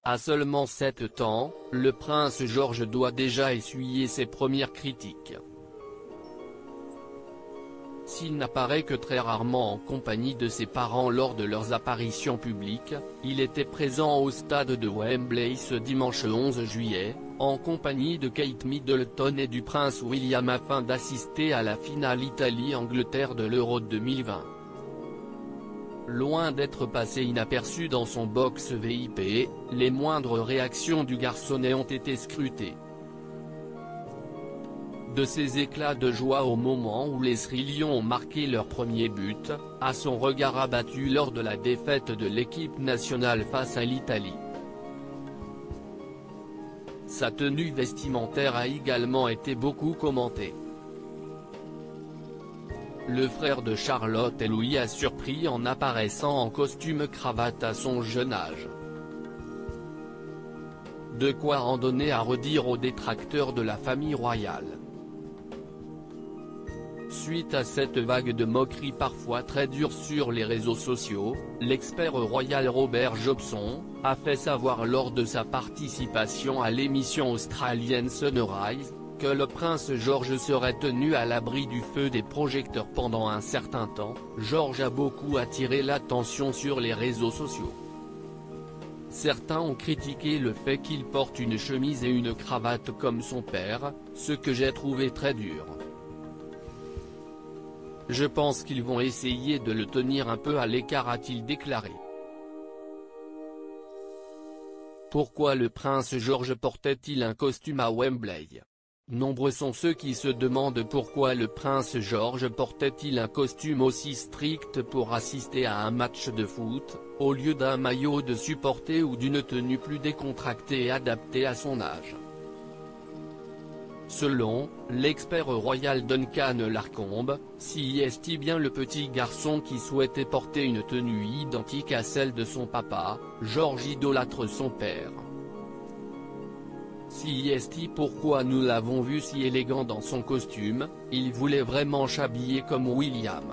À seulement 7 ans, le prince George doit déjà essuyer ses premières critiques. S'il n'apparaît que très rarement en compagnie de ses parents lors de leurs apparitions publiques, il était présent au stade de Wembley ce dimanche 11 juillet, en compagnie de Kate Middleton et du prince William afin d'assister à la finale Italie-Angleterre de l'Euro 2020. Loin d'être passé inaperçu dans son box VIP, les moindres réactions du garçonnet ont été scrutées. De ses éclats de joie au moment où les Sri Lions ont marqué leur premier but, à son regard abattu lors de la défaite de l'équipe nationale face à l'Italie. Sa tenue vestimentaire a également été beaucoup commentée. Le frère de Charlotte et Louis a surpris en apparaissant en costume cravate à son jeune âge. De quoi en donner à redire aux détracteurs de la famille royale. Suite à cette vague de moqueries parfois très dures sur les réseaux sociaux, l'expert royal Robert Jobson a fait savoir lors de sa participation à l'émission australienne Sunrise, que le prince George serait tenu à l'abri du feu des projecteurs pendant un certain temps. George a beaucoup attiré l'attention sur les réseaux sociaux. Certains ont critiqué le fait qu'il porte une chemise et une cravate comme son père, ce que j'ai trouvé très dur. Je pense qu'ils vont essayer de le tenir un peu à l'écart, a-t-il déclaré. Pourquoi le prince George portait-il un costume à Wembley? Nombreux sont ceux qui se demandent pourquoi le prince George portait-il un costume aussi strict pour assister à un match de foot, au lieu d'un maillot de supporter ou d'une tenue plus décontractée et adaptée à son âge. Selon l'expert royal Duncan Larcombe, si est bien le petit garçon qui souhaitait porter une tenue identique à celle de son papa, George idolâtre son père. Si est pourquoi nous l'avons vu si élégant dans son costume, il voulait vraiment s'habiller comme William,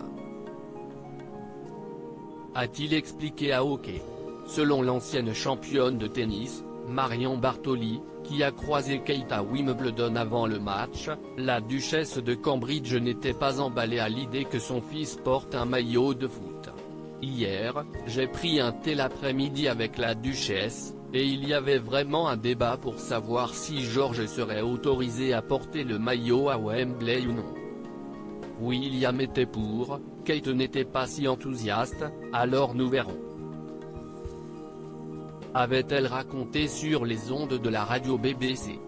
a-t-il expliqué à Hockey. Selon l'ancienne championne de tennis, Marion Bartoli, qui a croisé Kate à Wimbledon avant le match, la duchesse de Cambridge n'était pas emballée à l'idée que son fils porte un maillot de foot. Hier, j'ai pris un thé l'après-midi avec la duchesse, et il y avait vraiment un débat pour savoir si George serait autorisé à porter le maillot à Wembley ou non. William était pour, Kate n'était pas si enthousiaste, alors nous verrons, avait-elle raconté sur les ondes de la radio BBC.